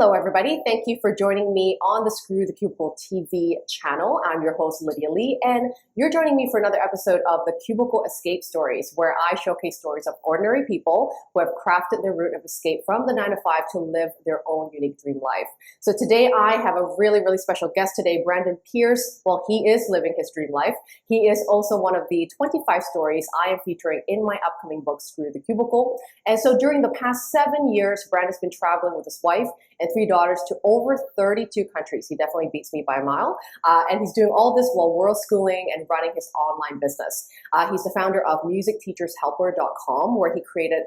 Hello, everybody. Thank you for joining me on the Screw the Cubicle TV channel. I'm your host, Lydia Lee, and you're joining me for another episode of the Cubicle Escape Stories, where I showcase stories of ordinary people who have crafted their route of escape from the 9-to-5 to live their own unique dream life. So today I have a really, really special guest today, Brandon Pearce. Well, he is living his dream life. He is also one of the 25 stories I am featuring in my upcoming book, Screw the Cubicle. And so during the past 7 years, Brandon's been traveling with his wife and 3 daughters to over 32 countries. He definitely beats me by a mile. And he's doing all this while world schooling and running his online business. He's the founder of musicteachershelper.com, where he created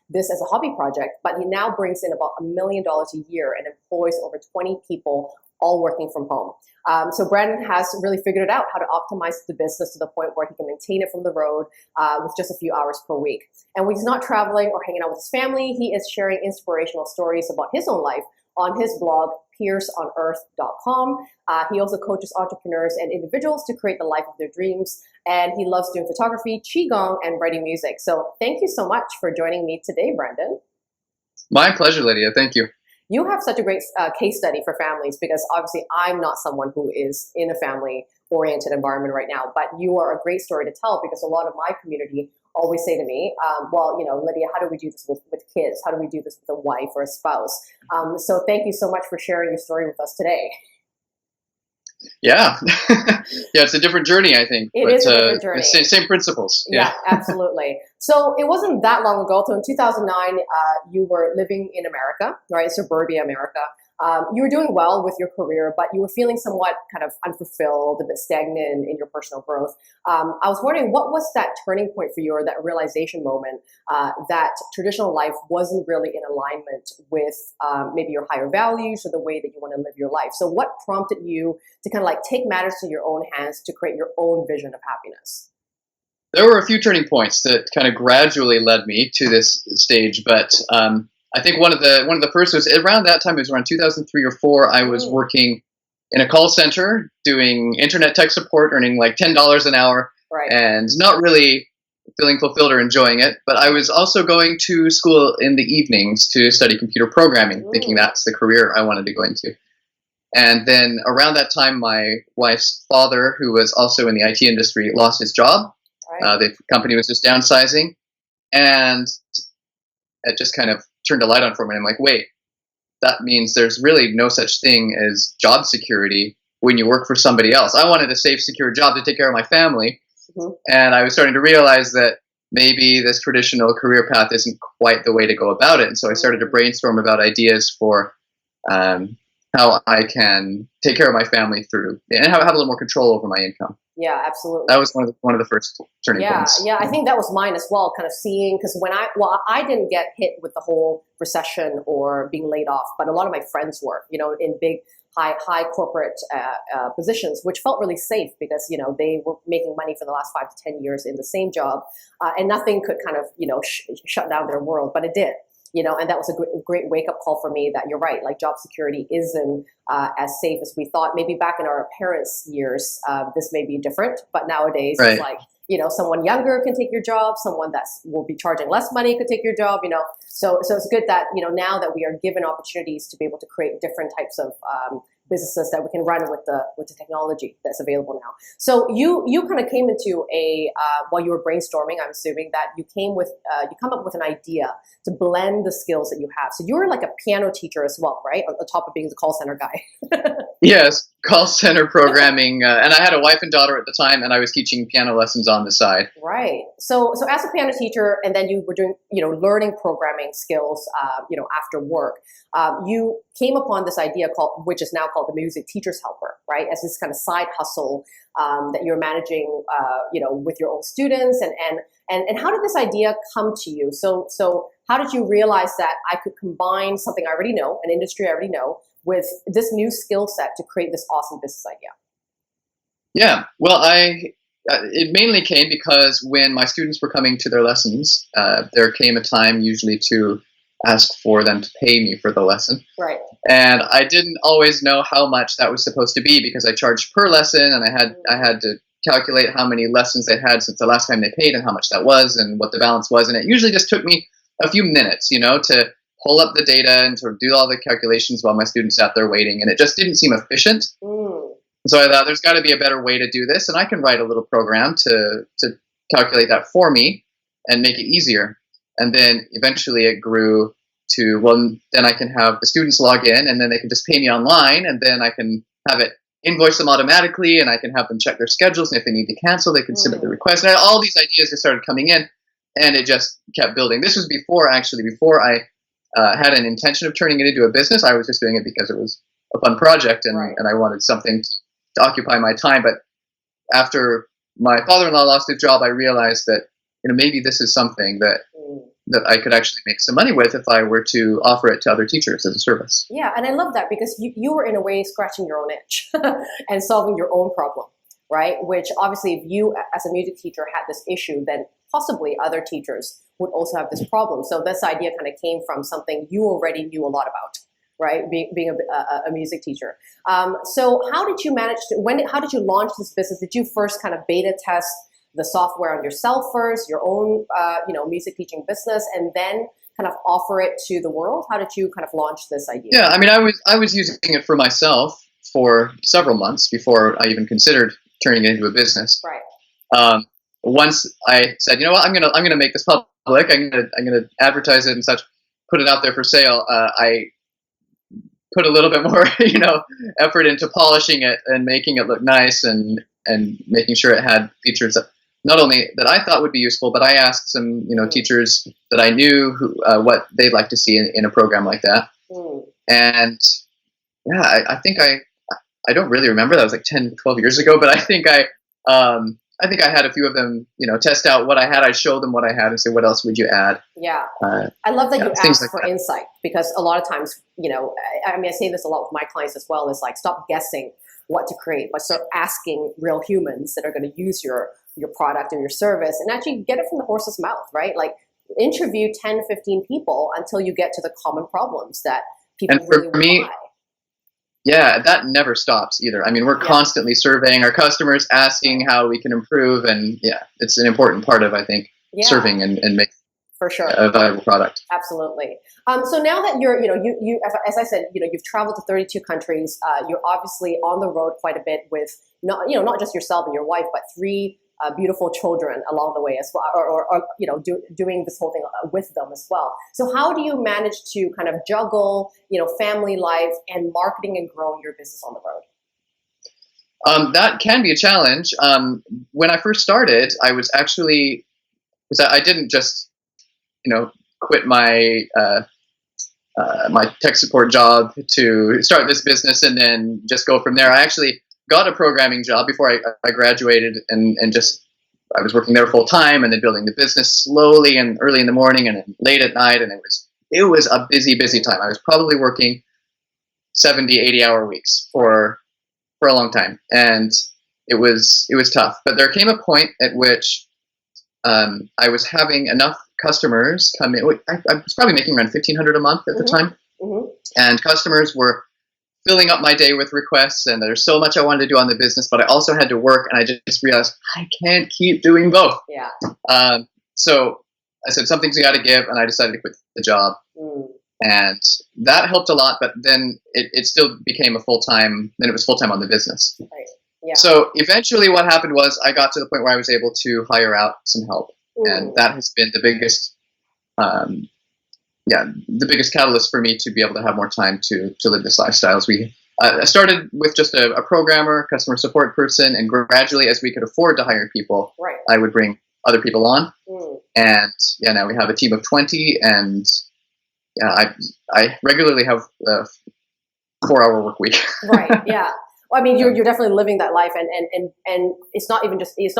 this as a hobby project, but he now brings in about $1 million a year and employs over 20 people, all working from home. So Brandon has really figured it out how to optimize the business to the point where he can maintain it from the road with just a few hours per week. And when he's not traveling or hanging out with his family, he is sharing inspirational stories about his own life on his blog, PearceOnEarth.com. He also coaches entrepreneurs and individuals to create the life of their dreams. And he loves doing photography, qigong, and writing music. So thank you so much for joining me today, Brandon. My pleasure, Lydia. Thank you. You have such a great case study for families, because obviously I'm not someone who is in a family-oriented environment right now, but you are a great story to tell, because a lot of my community always say to me, well, you know, Lydia, how do we do this with kids? How do we do this with a wife or a spouse? So thank you so much for sharing your story with us today. Yeah. Yeah, it's a different journey, I think. It is a different journey. Same principles. Yeah, absolutely. So it wasn't that long ago. So in 2009, you were living in America, right? Suburbia America. You were doing well with your career, but you were feeling somewhat kind of unfulfilled, a bit stagnant in your personal growth. I was wondering, what was that turning point for you, or that realization moment that traditional life wasn't really in alignment with maybe your higher values or the way that you want to live your life? So what prompted you to kind of like take matters to your own hands to create your own vision of happiness? There were a few turning points that kind of gradually led me to this stage, but I think one of the first was around that time. It was around 2003 or 4. I was working in a call center doing internet tech support, earning like $10 an hour, right, and not really feeling fulfilled or enjoying it. But I was also going to school in the evenings to study computer programming, thinking that's the career I wanted to go into. And then around that time, my wife's father, who was also in the IT industry, lost his job. Right. The company was just downsizing, and it just kind of turned a light on for me. I'm like, wait, that means there's really no such thing as job security when you work for somebody else. I wanted a safe, secure job to take care of my family. And I was starting to realize that maybe this traditional career path isn't quite the way to go about it. And so I started to brainstorm about ideas for how I can take care of my family through and have a little more control over my income. Yeah, absolutely. That was one of the first turning points. Yeah, I think that was mine as well, kind of seeing, because I didn't get hit with the whole recession or being laid off, but a lot of my friends were, you know, in big, high corporate positions, which felt really safe because, you know, they were making money for the last 5 to 10 years in the same job, and nothing could kind of, you know, shut down their world, but it did. You know, and that was a great wake-up call for me that you're right, like job security isn't as safe as we thought. Maybe back in our parents' years, this may be different, but nowadays it's like, you know, someone younger can take your job, someone that will be charging less money could take your job, you know. So it's good that, you know, now that we are given opportunities to be able to create different types of businesses that we can run with the technology that's available now. So you kind of came into while you were brainstorming, I'm assuming that you come up with an idea to blend the skills that you have. So you were like a piano teacher as well, right? On top of being the call center guy. Yes, call center programming, and I had a wife and daughter at the time, and I was teaching piano lessons on the side. Right. So as a piano teacher, and then you were doing, you know, learning programming skills, you know, after work, you came upon this idea which is now called the Music Teacher's Helper, right? As this kind of side hustle that you're managing, you know, with your own students, and how did this idea come to you? So how did you realize that I could combine something I already know, an industry I already know, with this new skill set to create this awesome business idea? Yeah, well, it mainly came because when my students were coming to their lessons, there came a time usually to ask for them to pay me for the lesson. Right. And I didn't always know how much that was supposed to be, because I charged per lesson, and I had to calculate how many lessons they had since the last time they paid and how much that was and what the balance was. And it usually just took me a few minutes, you know, to pull up the data and sort of do all the calculations while my students sat there waiting, and it just didn't seem efficient. So I thought there's got to be a better way to do this, and I can write a little program to calculate that for me and make it easier. And then eventually it grew to, well, then I can have the students log in, and then they can just pay me online, and then I can have it invoice them automatically, and I can have them check their schedules, and if they need to cancel, they can submit the request. And all these ideas just started coming in, and it just kept building. This was before I had an intention of turning it into a business. I was just doing it because it was a fun project, and I wanted something to occupy my time. But after my father-in-law lost his job, I realized that maybe this is something that I could actually make some money with if I were to offer it to other teachers as a service. Yeah, and I love that because you were in a way scratching your own itch and solving your own problem, right? Which obviously if you as a music teacher had this issue, then possibly other teachers would also have this problem. So this idea kind of came from something you already knew a lot about, right? Being a music teacher. So how did you manage to, how did you launch this business? Did you first kind of beta test the software on yourself first, your own, music teaching business, and then kind of offer it to the world? How did you kind of launch this idea? Yeah, I mean, I was using it for myself for several months before I even considered turning it into a business. Right. Once I said, you know what, I'm gonna make this public. I'm gonna advertise it and such, put it out there for sale. I put a little bit more, effort into polishing it and making it look nice and making sure it had features that not only that I thought would be useful, but I asked some, teachers that I knew who, what they'd like to see in a program like that. And yeah, I think I don't really remember. That was like 10, 12 years ago, but I think I had a few of them, test out what I had. I show them what I had and say, what else would you add? Yeah. I love that you ask like for that. insight, because a lot of times, I say this a lot with my clients as well, is like, stop guessing what to create, but start asking real humans that are going to use your product or your service and actually get it from the horse's mouth, right? Like interview 10, 15 people until you get to the common problems that people really want to buy. Yeah, that never stops either. I mean, we're constantly surveying our customers, asking how we can improve, and it's an important part of, I think, serving and making for sure a valuable product. Absolutely. So now that you're, you as I said, you've traveled to 32 countries. You're obviously on the road quite a bit with not just yourself and your wife, but 3 beautiful children along the way as well, or doing this whole thing with them as well. So how do you manage to kind of juggle, family life and marketing and growing your business on the road? That can be a challenge. When I first started, I was actually, because I didn't just, quit my my tech support job to start this business and then just go from there. I actually got a programming job before I graduated, and just I was working there full time and then building the business slowly and early in the morning and then late at night, and it was a busy time. I was probably working 70, 80-hour weeks for a long time, and it was tough. But there came a point at which I was having enough customers come in. I was probably making around $1,500 a month at the time, and customers were filling up my day with requests, and there's so much I wanted to do on the business, but I also had to work, and I just realized I can't keep doing both. Yeah. So I said, something's got to give, and I decided to quit the job. And that helped a lot, but then it still became then it was full-time on the business. Right. Yeah. So eventually what happened was I got to the point where I was able to hire out some help. And that has been the biggest, the biggest catalyst for me to be able to have more time to live this lifestyle. I started with just a programmer, customer support person, and gradually, as we could afford to hire people, I would bring other people on. And now we have a team of 20, and I regularly have a 4-hour work week. Right. Yeah. Well, I mean, you're definitely living that life, and it's not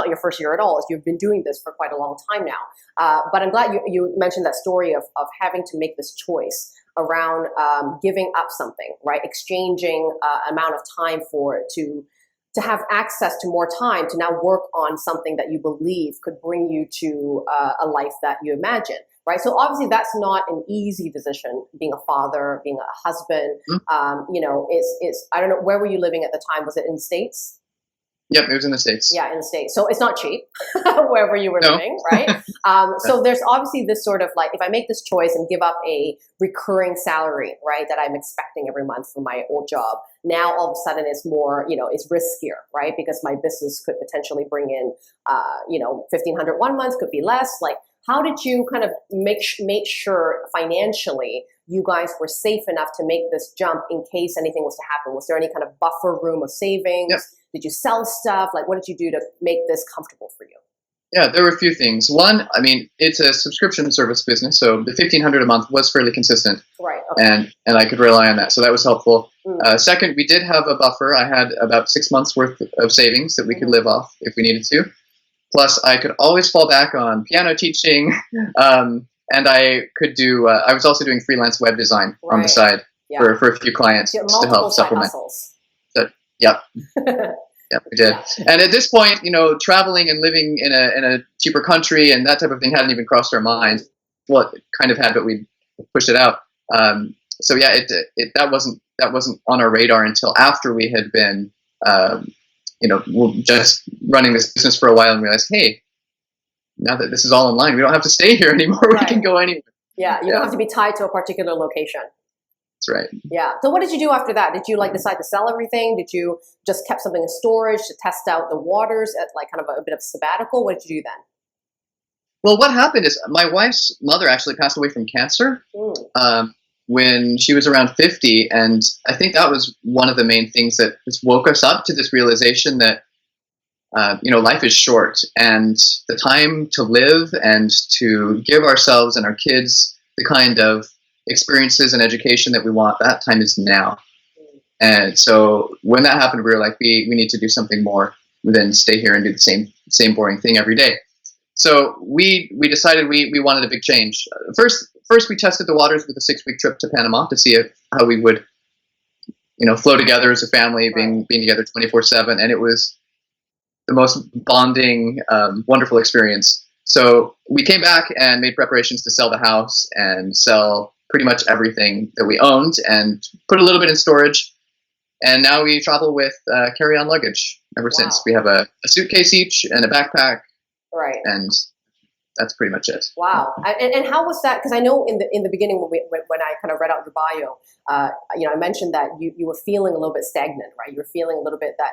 your first year at all. You've been doing this for quite a long time now. But I'm glad you mentioned that story of having to make this choice around giving up something, right? Exchanging amount of time to have access to more time to now work on something that you believe could bring you to a life that you imagine. Right. So obviously that's not an easy decision, being a father, being a husband. It's I don't know, where were you living at the time? Was it in the States? Yep, it was in the States. Yeah, in the States. So it's not cheap wherever you were No. living, right? So there's obviously this sort of like, if I make this choice and give up a recurring salary, right, that I'm expecting every month from my old job, now all of a sudden it's more, it's riskier, right? Because my business could potentially bring in, 1,500 one month, could be less. Like, how did you kind of make sure financially you guys were safe enough to make this jump in case anything was to happen? Was there any kind of buffer room of savings? Yep. Did you sell stuff? Like, what did you do to make this comfortable for you? Yeah, there were a few things. One, I mean, it's a subscription service business, so the $1,500 a month was fairly consistent, Right. Okay. and I could rely on that, so that was helpful. Mm. Second, we did have a buffer. I had about 6 months worth of savings that we could live off if we needed to. Plus, I could always fall back on piano teaching, and I could do. I was also doing freelance web design on the side for a few clients So to help supplement. Yep. Yeah, we did. And at this point, traveling and living in a cheaper country and that type of thing hadn't even crossed our minds. Well, it kind of had, but we pushed it out. So yeah, that wasn't on our radar until after we had been, just running this business for a while and realized, hey, now that this is all online, we don't have to stay here anymore. Right. We can go anywhere. Yeah, you don't have to be tied to a particular location. That's right. Yeah. So what did you do after that? Did you decide to sell everything? Did you just kept something in storage to test out the waters at kind of a bit of sabbatical? What did you do then? Well, what happened is my wife's mother actually passed away from cancer when she was around 50. And I think that was one of the main things that just woke us up to this realization that, life is short and the time to live and to give ourselves and our kids the kind of experiences and education that we want, that time is now. And so when that happened, we were like, we need to do something more than stay here and do the same boring thing every day. So we decided we wanted a big change. First we tested the waters with a 6-week trip to Panama to see how we would, flow together as a family, being together 24/7. And it was the most bonding, wonderful experience. So we came back and made preparations to sell the house and sell pretty much everything that we owned and put a little bit in storage. And now we travel with carry-on luggage ever since. We have a suitcase each and a backpack. Right. And that's pretty much it. Wow. And how was that? Because I know in the beginning when I kind of read out your bio, I mentioned that you were feeling a little bit stagnant, right? You were feeling a little bit that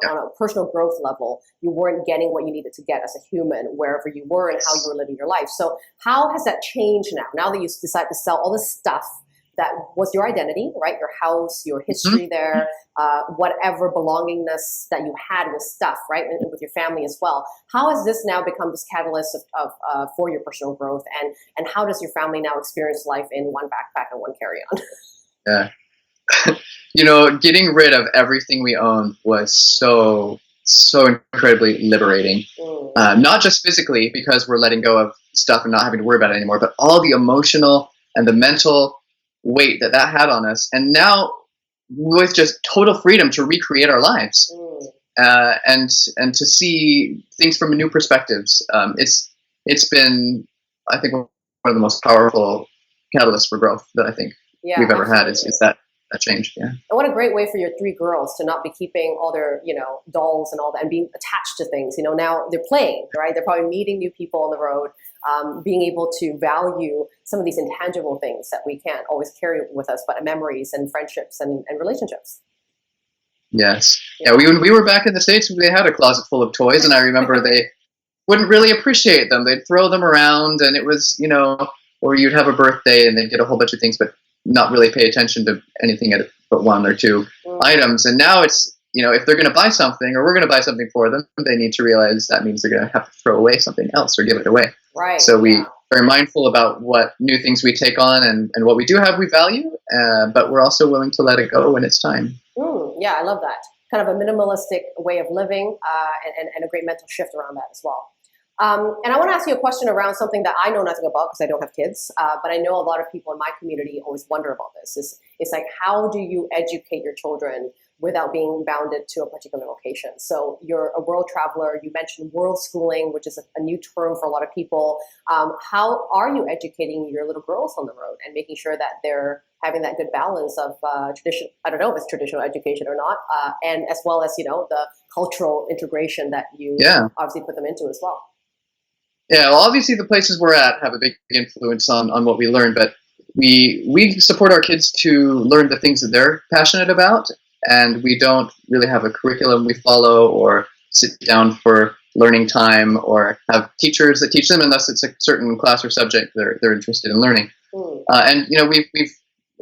on a personal growth level, you weren't getting what you needed to get as a human wherever you were and how you were living your life. So how has that changed now? Now that you decide to sell all this stuff that was your identity, right? Your house, your history there, whatever belongingness that you had with stuff, right? And with your family as well. How has this now become this catalyst for your personal growth? And how does your family now experience life in one backpack and one carry-on? Yeah. Getting rid of everything we own was so incredibly liberating. Not just physically, because we're letting go of stuff and not having to worry about it anymore, but all the emotional and the mental weight that had on us. And now with just total freedom to recreate our lives and to see things from new perspectives. It's been, I think, one of the most powerful catalysts for growth that I think we've ever had is that change. Yeah. And what a great way for your 3 girls to not be keeping all their, dolls and all that and being attached to things. Now they're playing, right? They're probably meeting new people on the road, being able to value some of these intangible things that we can't always carry with us, but memories and friendships and relationships. Yes. Yeah. When we were back in the States, they had a closet full of toys, and I remember they wouldn't really appreciate them. They'd throw them around, and it was, or you'd have a birthday and they'd get a whole bunch of things, but not really pay attention to anything but 1 or 2 items. And now it's, if they're going to buy something or we're going to buy something for them, they need to realize that means they're going to have to throw away something else or give it away. Right. So we are mindful about what new things we take on and what we do have we value, but we're also willing to let it go when it's time. Yeah, I love that. Kind of a minimalistic way of living and a great mental shift around that as well. And I want to ask you a question around something that I know nothing about because I don't have kids, but I know a lot of people in my community always wonder about this. It's like, how do you educate your children without being bounded to a particular location. So you're a world traveler. You mentioned world schooling, which is a new term for a lot of people. How are you educating your little girls on the road and making sure that they're having that good balance of tradition? I don't know if it's traditional education or not, and as well as, the cultural integration that you obviously put them into as well. Yeah, well, obviously the places we're at have a big influence on what we learn, but we support our kids to learn the things that they're passionate about, and we don't really have a curriculum we follow or sit down for learning time or have teachers that teach them unless it's a certain class or subject they're interested in learning. And we've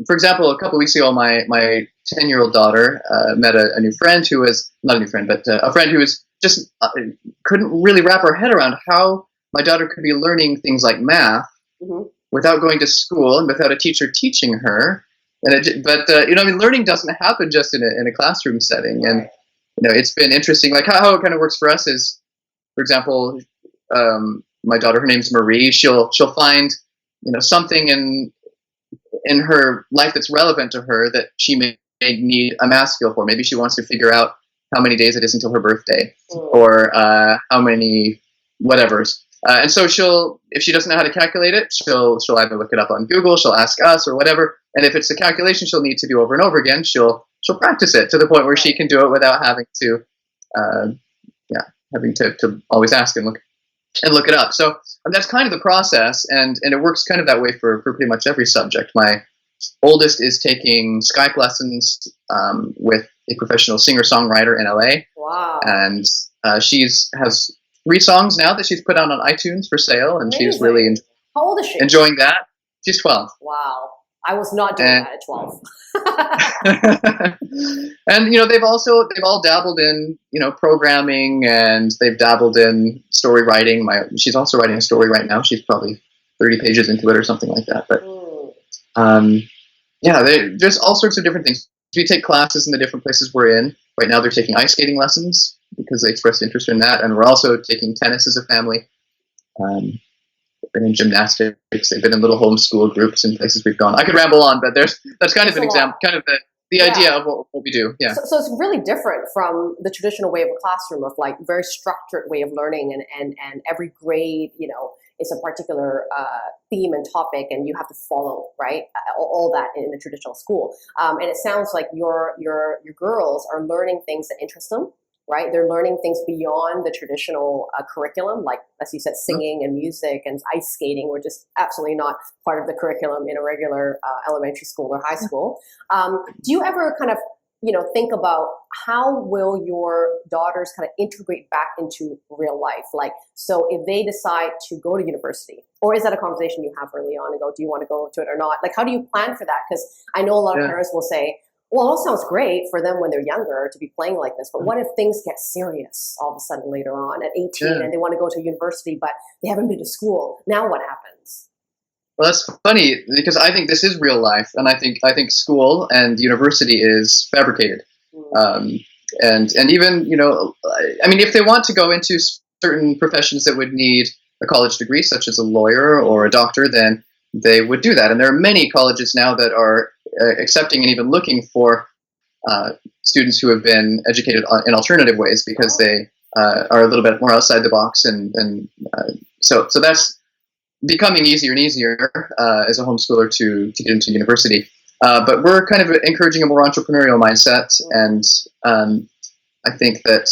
for example, a couple of weeks ago, my 10-year-old daughter met a new friend who was not a new friend, but a friend who was just couldn't really wrap her head around how my daughter could be learning things like math without going to school and without a teacher teaching her. But learning doesn't happen just in a classroom setting. And it's been interesting. Like how it kind of works for us is, for example, my daughter, her name's Marie. She'll find something in her life that's relevant to her that she may need a math skill for. Maybe she wants to figure out how many days it is until her birthday, or how many whatever's. And so if she doesn't know how to calculate it, she'll either look it up on Google, she'll ask us or whatever. And if it's a calculation she'll need to do over and over again, she'll practice it to the point where she can do it without having to always ask and look it up. So that's kind of the process, and it works kind of that way for pretty much every subject. My oldest is taking Skype lessons with a professional singer-songwriter in LA. Wow. And she has 3 songs now that she's put out on iTunes for sale, and Amazing. She's really How old is she? enjoying that. She's 12. Wow. I was not doing that at 12. And they've all dabbled in programming, and they've dabbled in story writing. She's also writing a story right now. She's probably 30 pages into it or something like that. But there's all sorts of different things. We take classes in the different places we're in. Right now they're taking ice skating lessons because they expressed interest in that, and we're also taking tennis as a family. They've been in gymnastics. They've been in little homeschool groups in places we've gone. I could ramble on, but that's kind of an example, kind of the idea of what we do. Yeah. So it's really different from the traditional way of a classroom of like very structured way of learning, and every grade, is a particular theme and topic, and you have to follow, right? All that in the traditional school. And it sounds like your girls are learning things that interest them. Right, they're learning things beyond the traditional curriculum, like, as you said, singing and music and ice skating, which is absolutely not part of the curriculum in a regular elementary school or high school. Do you ever kind of, think about how will your daughters kind of integrate back into real life? Like, so if they decide to go to university, or is that a conversation you have early on and go, do you want to go to it or not? Like, how do you plan for that? Because I know a lot of parents will say, well, it all sounds great for them when they're younger to be playing like this, but what if things get serious all of a sudden later on at 18 and they want to go to university, but they haven't been to school? Now what happens? Well, that's funny because I think this is real life, and I think school and university is fabricated. And even, if they want to go into certain professions that would need a college degree, such as a lawyer or a doctor, then they would do that. And there are many colleges now that are accepting and even looking for students who have been educated in alternative ways because they are a little bit more outside the box, and so that's becoming easier and easier as a homeschooler to get into university. But we're kind of encouraging a more entrepreneurial mindset, and I think that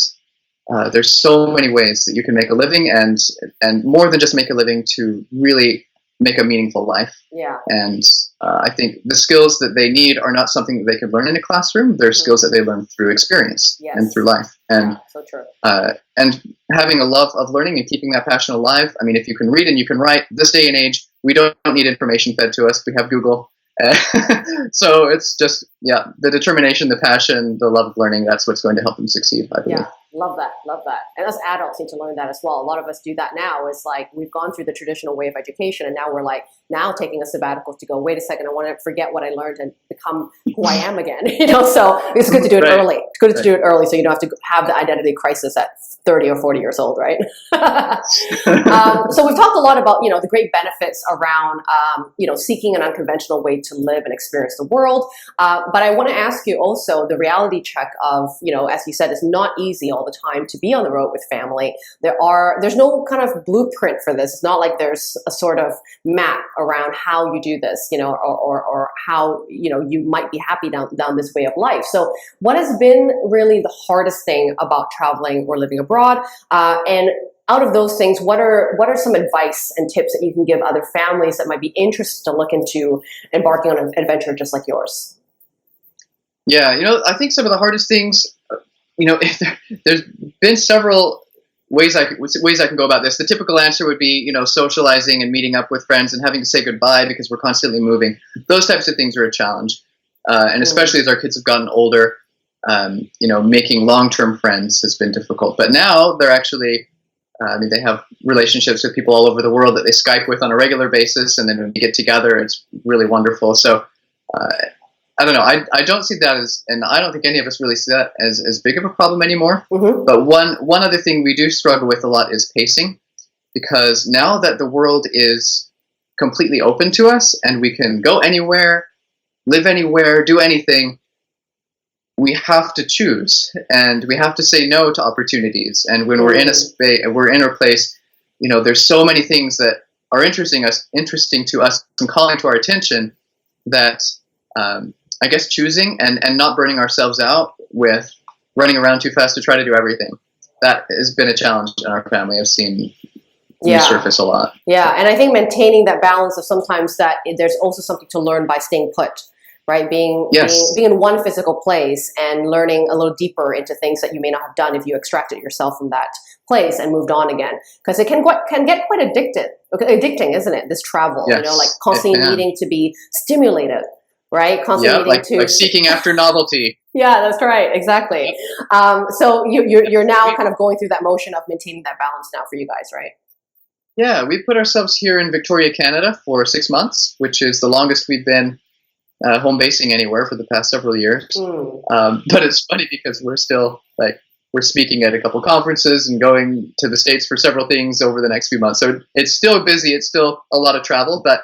there's so many ways that you can make a living, and more than just make a living, to really make a meaningful life. Yeah. And I think the skills that they need are not something that they can learn in a classroom. They're skills that they learn through experience and through life. And so true. And having a love of learning and keeping that passion alive. I mean, if you can read and you can write, this day and age, we don't need information fed to us. We have Google. So it's just, the determination, the passion, the love of learning, that's what's going to help them succeed, I believe. Yeah, love that. And us adults need to learn that as well. A lot of us do that now. It's like we've gone through the traditional way of education, and now we're like, now taking a sabbatical to go, wait a second, I want to forget what I learned and become who I am again. So it's good to do it early. It's good to do it early so you don't have to have the identity crisis at 30 or 40 years old, right? So we've talked a lot about, the great benefits around, seeking an unconventional way to live and experience the world. But I want to ask you also the reality check of, as you said, it's not easy all the time to be on the road with family. There's no kind of blueprint for this. It's not like there's a sort of map around how you do this, or how, you might be happy down this way of life. So what has been really the hardest thing about traveling or living abroad? And out of those things, what are some advice and tips that you can give other families that might be interested to look into embarking on an adventure just like yours? Yeah, I think some of the hardest things, there's been several ways I can go about this. The typical answer would be, socializing and meeting up with friends and having to say goodbye because we're constantly moving. Those types of things are a challenge, and especially as our kids have gotten older, making long-term friends has been difficult. But now they're actually, they have relationships with people all over the world that they Skype with on a regular basis, and then when we get together, it's really wonderful. So I don't know. I don't see that as, and I don't think any of us really see that as big of a problem anymore. Mm-hmm. But one other thing we do struggle with a lot is pacing, because now that the world is completely open to us and we can go anywhere, live anywhere, do anything, we have to choose, and we have to say no to opportunities. And when we're in a space, we're in a place, there's so many things that are interesting to us and calling to our attention that, I guess choosing and not burning ourselves out with running around too fast to try to do everything. That has been a challenge in our family. I've seen resurface a lot. Yeah, and I think maintaining that balance of sometimes that there's also something to learn by staying put, right? Being in one physical place and learning a little deeper into things that you may not have done if you extracted yourself from that place and moved on again. Because it can get quite addicting, isn't it? This travel, like constantly needing to be stimulated. Right? Constantly like seeking after novelty. Yeah, that's right. Exactly. So you're now kind of going through that motion of maintaining that balance now for you guys, right? Yeah, we put ourselves here in Victoria, Canada for 6 months, which is the longest we've been home basing anywhere for the past several years. But it's funny because we're still we're speaking at a couple conferences and going to the States for several things over the next few months. So it's still busy. It's still a lot of travel, but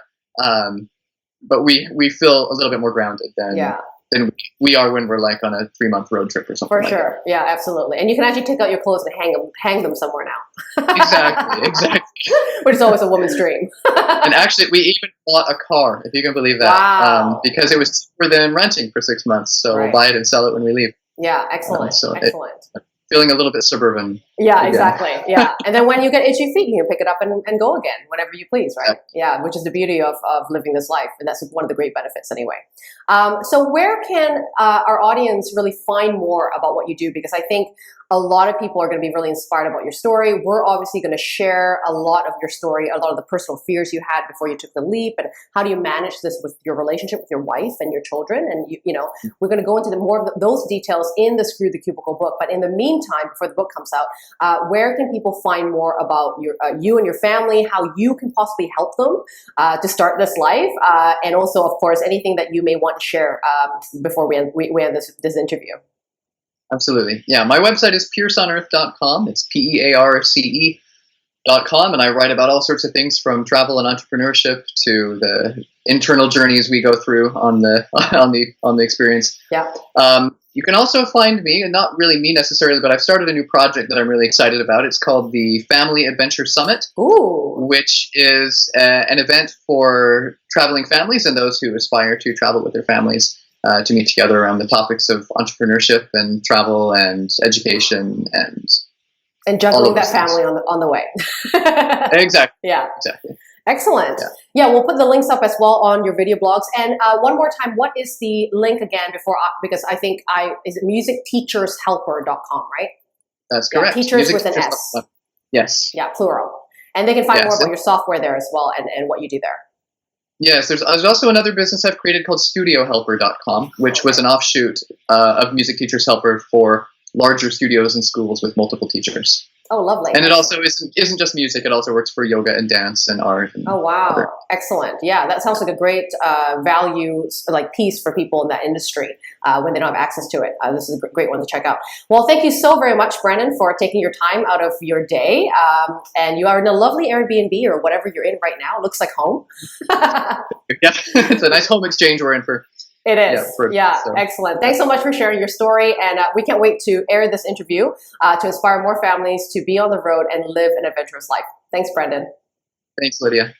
we feel a little bit more grounded than we are when we're like on a 3-month road trip or something. For sure. Yeah, absolutely. And you can actually take out your clothes and hang them somewhere now. Exactly. Which is always a woman's dream. And actually, we even bought a car, if you can believe that. Wow. Because it was cheaper than renting for 6 months. So we'll buy it and sell it when we leave. Yeah, excellent. Excellent. Feeling a little bit suburban. Yeah, again. Exactly. Yeah. And then when you get itchy feet, you can pick it up and go again whenever you please, right? Yeah, which is the beauty of living this life. And that's one of the great benefits anyway. So where can our audience really find more about what you do? Because I think a lot of people are going to be really inspired about your story. We're obviously going to share a lot of your story, a lot of the personal fears you had before you took the leap, and how do you manage this with your relationship with your wife and your children. And we're going to go into more of those details in the Screw the Cubicle book. But in the meantime, before the book comes out, where can people find more about you and your family, how you can possibly help them to start this life, and also, of course, anything that you may want to share before we end this interview? Absolutely. Yeah, my website is pearceonearth.com. It's pearce.com, and I write about all sorts of things from travel and entrepreneurship to the internal journeys we go through on the experience. Yeah. You can also find me, and not really me necessarily, but I've started a new project that I'm really excited about. It's called the Family Adventure Summit, which is an event for traveling families and those who aspire to travel with their families to meet together around the topics of entrepreneurship and travel and education and juggling that family on the way. Exactly. Yeah. Exactly. Excellent. Yeah, we'll put the links up as well on your video blogs. And one more time, what is the link again because I think is it musicteachershelper.com, right? That's correct. Yeah, teachers with an S. Yes. Yeah, plural. And they can find more about your software there as well and what you do there. Yes, there's also another business I've created called studiohelper.com, which was an offshoot of Music Teachers Helper for larger studios and schools with multiple teachers. Oh, lovely. And it also isn't just music. It also works for yoga and dance and art. And oh, wow. other. Excellent. Yeah, that sounds like a great value, like piece for people in that industry when they don't have access to it. This is a great one to check out. Well, thank you so very much, Brandon, for taking your time out of your day. And you are in a lovely Airbnb or whatever you're in right now. It looks like home. Yeah, it's a nice home exchange we're in for. It is. So. Excellent. Thanks so much for sharing your story. And we can't wait to air this interview to inspire more families to be on the road and live an adventurous life. Thanks, Brendan. Thanks, Lydia.